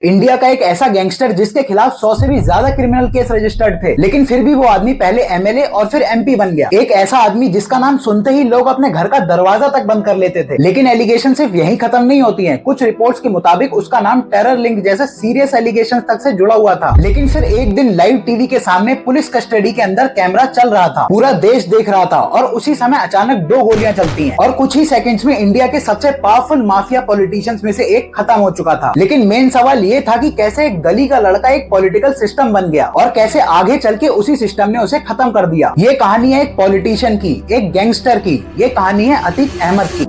India का एक ऐसा गैंगस्टर जिसके खिलाफ 100 से भी ज्यादा क्रिमिनल केस रजिस्टर्ड थे, लेकिन फिर भी वो आदमी पहले एमएलए और फिर एमपी बन गया। एक ऐसा आदमी जिसका नाम सुनते ही लोग अपने घर का दरवाजा तक बंद कर लेते थे। लेकिन एलिगेशन सिर्फ यहीं खत्म नहीं होती हैं। कुछ रिपोर्ट्स के मुताबिक उसका नाम टेरर लिंक जैसे सीरियस एलिगेशन तक से जुड़ा हुआ था। लेकिन फिर एक दिन लाइव टीवी के सामने पुलिस कस्टडी के अंदर कैमरा चल रहा था, पूरा देश देख रहा था और उसी समय अचानक 2 गोलियां चलती हैं और कुछ ही सेकंड्स में इंडिया के सबसे पावरफुल माफिया पॉलिटिशियंस में से एक खत्म हो चुका था। लेकिन मेन सवाल ये था कि कैसे एक गली का लड़का एक पॉलिटिकल सिस्टम बन गया और कैसे आगे चल के उसी सिस्टम ने उसे खत्म कर दिया। ये कहानी है एक पॉलिटिशियन की, एक गैंगस्टर की। ये कहानी है अतीक अहमद की।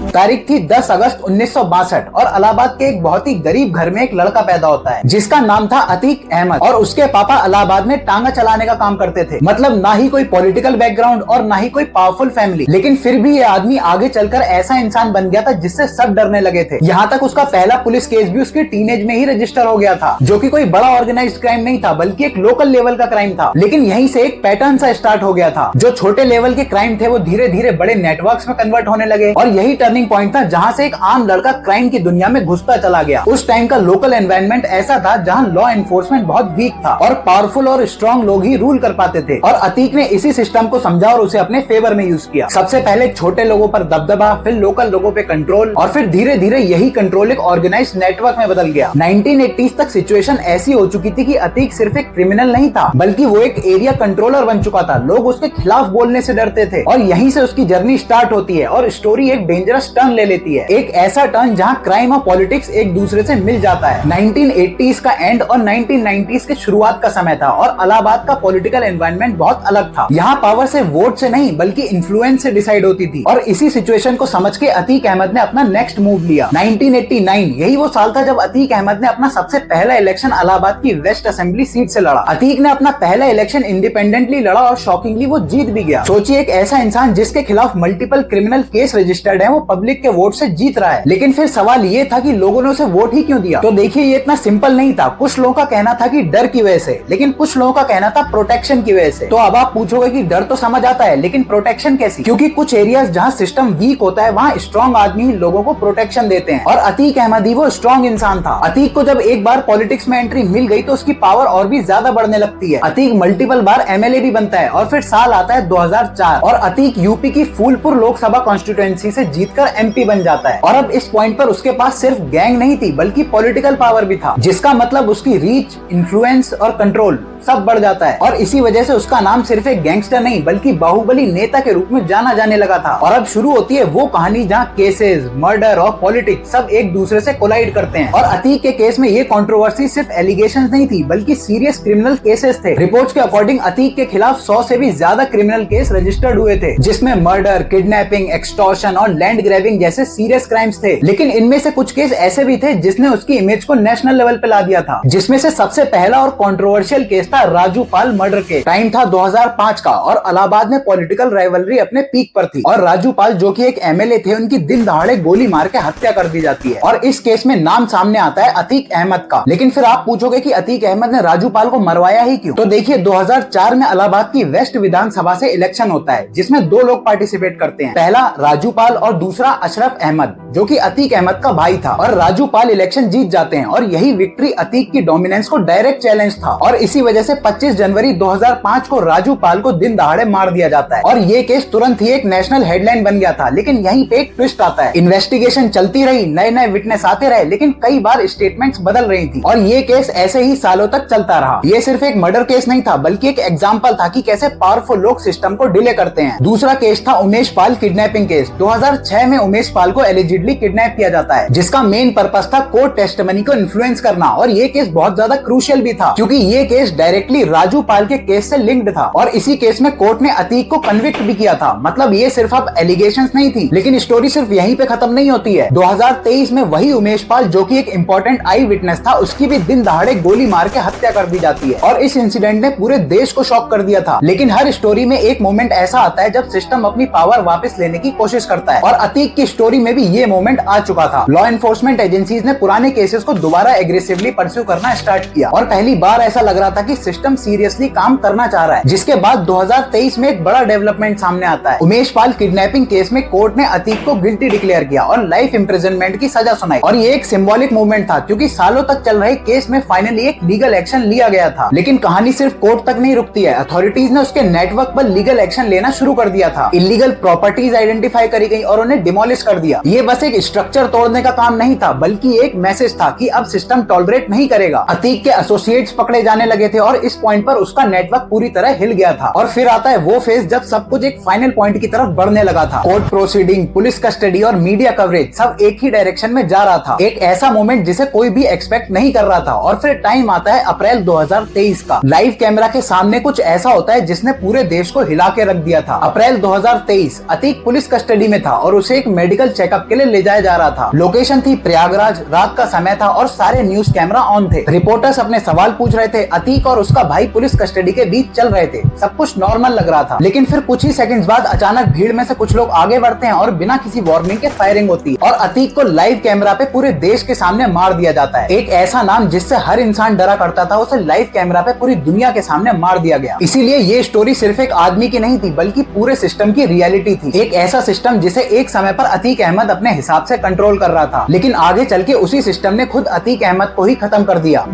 तारीख थी 10 अगस्त 1962 और इलाहाबाद के एक बहुत ही गरीब घर में एक लड़का पैदा होता है जिसका नाम था अतीक अहमद और उसके पापा इलाहाबाद में टांगा चलाने का काम करते थे। मतलब ना ही कोई पॉलिटिकल बैकग्राउंड और ना ही कोई पावरफुल फैमिली, लेकिन फिर भी ये आदमी आगे चलकर ऐसा इंसान बन गया था जिससे सब डरने लगे थे। यहाँ तक उसका पहला पुलिस केस भी उसके टीनेज में ही रजिस्टर हो गया था, जो कि कोई बड़ा ऑर्गेनाइज्ड क्राइम नहीं था बल्कि एक लोकल लेवल का क्राइम था। लेकिन यहीं से एक पैटर्न सा स्टार्ट हो गया था। जो छोटे लेवल के क्राइम थे वो धीरे धीरे बड़े नेटवर्क्स में कन्वर्ट होने लगे और यही टर्निंग पॉइंट था जहां से एक आम लड़का क्राइम की दुनिया में घुसता चला गया। उस टाइम का लोकल एनवायरनमेंट ऐसा था जहां लॉ एनफोर्समेंट बहुत वीक था और पावरफुल और स्ट्रॉन्ग लोग ही रूल कर पाते थे। और अतीक ने इसी सिस्टम को समझा और उसे अपने फेवर में यूज किया। सबसे पहले छोटे लोगों पर दबदबा, फिर लोकल लोगों पे कंट्रोल और फिर धीरे धीरे यही कंट्रोल एक ऑर्गेनाइज्ड नेटवर्क में बदल गया। 1980s तक सिचुएशन ऐसी हो चुकी थी कि अतीक सिर्फ एक क्रिमिनल नहीं था बल्कि वो एक एरिया कंट्रोलर बन चुका था। लोग उसके खिलाफ बोलने से डरते थे और यहीं से उसकी जर्नी स्टार्ट होती है और स्टोरी एक डेंजरस टर्न ले लेती है। एक ऐसा टर्न जहां क्राइम और पॉलिटिक्स एक दूसरे से मिल जाता है। 1980s का एंड और 1990s के शुरुआत का समय था और इलाहाबाद का पॉलिटिकल एनवायरनमेंट बहुत अलग था। यहाँ पावर से वोट से नहीं बल्कि इन्फ्लुएंस से डिसाइड होती थी और इसी सिचुएशन को समझ के अतीक अहमद ने अपना नेक्स्ट मूव लिया। 1989 यही वो साल था जब अतीक अहमद ने अपना सबसे पहला इलेक्शन इलाहाबाद की वेस्ट असेंबली सीट से लड़ा। अतीक ने अपना पहला इलेक्शन इंडिपेंडेंटली लड़ा और शॉकिंगली वो जीत भी गया। सोचिए, एक ऐसा इंसान जिसके खिलाफ मल्टीपल क्रिमिनल केस रजिस्टर्ड है वो पब्लिक के वोट से जीत रहा है। लेकिन फिर सवाल ये था कि लोगों ने उसे वोट ही क्यों दिया। तो देखिए, ये इतना सिंपल नहीं था। कुछ लोगों का कहना था कि डर की वजह से, लेकिन कुछ लोगों का कहना था प्रोटेक्शन की वजह से। तो अब आप पूछोगे कि डर तो समझ आता है लेकिन प्रोटेक्शन कैसी? क्योंकि कुछ एरियाज जहां सिस्टम वीक होता है वहां स्ट्रॉन्ग आदमी लोगों को प्रोटेक्शन देते हैं और अतीक अहमद ही वो स्ट्रॉन्ग इंसान था। अतीक को जब एक बार पॉलिटिक्स में एंट्री मिल गई तो उसकी पावर और भी ज्यादा बढ़ने लगती है। अतीक मल्टीपल बार एमएलए भी बनता है और फिर साल आता है 2004 और अतीक यूपी की फूलपुर लोकसभा कॉन्स्टिट्यूएंसी से जीतकर एमपी बन जाता है। और अब इस पॉइंट पर उसके पास सिर्फ गैंग नहीं थी बल्कि पॉलिटिकल पावर भी था, जिसका मतलब उसकी रीच, इन्फ्लुएंस और कंट्रोल सब बढ़ जाता है। और इसी वजह से उसका नाम सिर्फ एक गैंगस्टर नहीं बल्कि बाहुबली नेता के रूप में जाना जाने लगा था। और अब शुरू होती है वो कहानी जहां केसेस, मर्डर और पॉलिटिक्स सब एक दूसरे से कोलाइड करते हैं। और अतीक के केस में ये कंट्रोवर्सी सिर्फ एलिगेशंस नहीं थी बल्कि सीरियस क्रिमिनल केसेस थे। रिपोर्ट्स के अकॉर्डिंग अतीक के खिलाफ 100 से भी ज्यादा क्रिमिनल केस रजिस्टर्ड हुए थे, जिसमें मर्डर, किडनैपिंग, एक्सटॉर्शन और लैंड ग्रैबिंग जैसे सीरियस क्राइम्स थे। लेकिन इनमें से कुछ केस ऐसे भी थे जिसने उसकी इमेज को नेशनल लेवल पे ला दिया था, जिसमें से सबसे पहला और कंट्रोवर्शियल केस था राजू पाल मर्डर केस। टाइम था 2005 का और इलाहाबाद में पॉलिटिकल राइवलरी अपने पीक पर थी और राजू पाल जो कि एक एमएलए थे उनकी दिन दहाड़े गोली मार के हत्या कर दी जाती है। और इस केस में नाम सामने आता है अतीक अहमद का। लेकिन फिर आप पूछोगे कि अतीक अहमद ने राजू पाल को मरवाया ही क्यों? तो देखिए, 2004 में इलाहाबाद की वेस्ट विधानसभा से इलेक्शन होता है जिसमें 2 लोग पार्टिसिपेट करते हैं। पहला राजू पाल और दूसरा अशरफ अहमद जो कि अतीक अहमद का भाई था। और राजू पाल इलेक्शन जीत जाते हैं और यही विक्ट्री अतीक की डोमिनेंस को डायरेक्ट चैलेंज था। और इसी वजह से 25 जनवरी 2005 को राजू पाल को दिन दहाड़े मार दिया जाता है और ये केस तुरंत ही एक नेशनल हेडलाइन बन गया था। लेकिन यहीं पे एक ट्विस्ट आता है। इन्वेस्टिगेशन चलती रही, नए नए विटनेस आते रहे, लेकिन कई बार स्टेटमेंट्स बदल रही थी और ये केस ऐसे ही सालों तक चलता रहा। ये सिर्फ एक मर्डर केस नहीं था बल्कि एक एग्जाम्पल था कि कैसे पावरफुल लोग सिस्टम को डिले करते हैं। दूसरा केस था उमेश पाल किडनैपिंग केस। 2006 में उमेश पाल को एलिजिडली किडनैप किया जाता है, जिसका मेन पर्पस था कोर्ट टेस्टिमनी को इन्फ्लुएंस करना। और ये केस बहुत ज्यादा क्रूशियल भी था क्योंकि ये केस डायरेक्टली राजू पाल के केस से लिंक्ड था और इसी केस में कोर्ट ने अतीक को कन्विक्ट भी किया था। मतलब ये सिर्फ अब एलिगेशंस नहीं थी, लेकिन स्टोरी सिर्फ यहीं पे खत्म नहीं होती है। 2023 में वही उमेश पाल जो कि एक इंपॉर्टेंट आई विटनेस था, उसकी भी दिन दहाड़े गोली मार के हत्या कर दी जाती है और इस इंसिडेंट ने पूरे देश को शॉक कर दिया था। लेकिन हर स्टोरी में एक मोमेंट ऐसा आता है जब सिस्टम अपनी पावर वापस लेने की कोशिश करता है और अतीक की स्टोरी में भी ये मोमेंट आ चुका था। लॉ एनफोर्समेंट एजेंसीज ने पुराने केसेस को दोबारा एग्रेसिवली परस्यू करना स्टार्ट किया और पहली बार ऐसा लग रहा था कि सिस्टम सीरियसली काम करना चाह रहा है। जिसके बाद 2023 में एक बड़ा डेवलपमेंट सामने आता है। उमेश पाल किडनैपिंग केस में कोर्ट ने अतीक को गिल्टी डिक्लेयर किया और लाइफ इम्प्रिजनमेंट की सजा सुनाई और ये एक सिंबॉलिक मूवमेंट था क्योंकि सालों तक चल रहे केस में फाइनली एक लीगल एक्शन लिया गया था। लेकिन कहानी सिर्फ कोर्ट तक नहीं रुकती है। अथॉरिटीज ने उसके नेटवर्क पर लीगल एक्शन लेना शुरू कर दिया था। इलीगल प्रॉपर्टीज आइडेंटिफाई करी गई और उन्हें डिमोलिश कर दिया। ये बस एक स्ट्रक्चर तोड़ने का काम नहीं था, बल्कि एक मैसेज था कि अब सिस्टम टॉलरेट नहीं करेगा। अतीक के एसोसिएट्स पकड़े जाने लगे थे और इस पॉइंट पर उसका नेटवर्क पूरी तरह हिल गया था। और फिर आता है वो फेज जब सब कुछ एक फाइनल पॉइंट की तरफ बढ़ने लगा था। कोर्ट प्रोसीडिंग, पुलिस कस्टडी और मीडिया कवरेज सब एक ही डायरेक्शन में जा रहा था। एक ऐसा मोमेंट जिसे कोई भी एक्सपेक्ट नहीं कर रहा था। और फिर टाइम आता है अप्रैल 2023 का। लाइव कैमरा के सामने कुछ ऐसा होता है जिसने पूरे देश को हिला के रख दिया था। अप्रैल 2023 अतीक पुलिस कस्टडी में था और उसे एक मेडिकल चेकअप के लिए ले जाया जा रहा था। लोकेशन थी प्रयागराज, रात का समय था और सारे न्यूज कैमरा ऑन थे। रिपोर्टर्स अपने सवाल पूछ रहे थे। अतीक और उसका भाई पुलिस कस्टडी के बीच चल रहे थे। सब कुछ नॉर्मल लग रहा था। लेकिन फिर कुछ ही सेकंड्स बाद अचानक भीड़ में से कुछ लोग आगे बढ़ते हैं और बिना किसी वार्निंग के फायरिंग होती है और अतीक को लाइव कैमरा पे पूरे देश के सामने मार दिया जाता है। एक ऐसा नाम जिससे हर इंसान डरा करता था, उसे लाइव कैमरा पे पूरी दुनिया के सामने मार दिया गया। इसीलिए ये स्टोरी सिर्फ एक आदमी की नहीं थी, बल्कि पूरे सिस्टम की रियलिटी थी। एक ऐसा सिस्टम जिसे एक समय पर अतीक अहमद अपने हिसाब से कंट्रोल कर रहा था, लेकिन आगे चल के उसी सिस्टम ने खुद अतीक अहमद को ही खत्म कर दिया।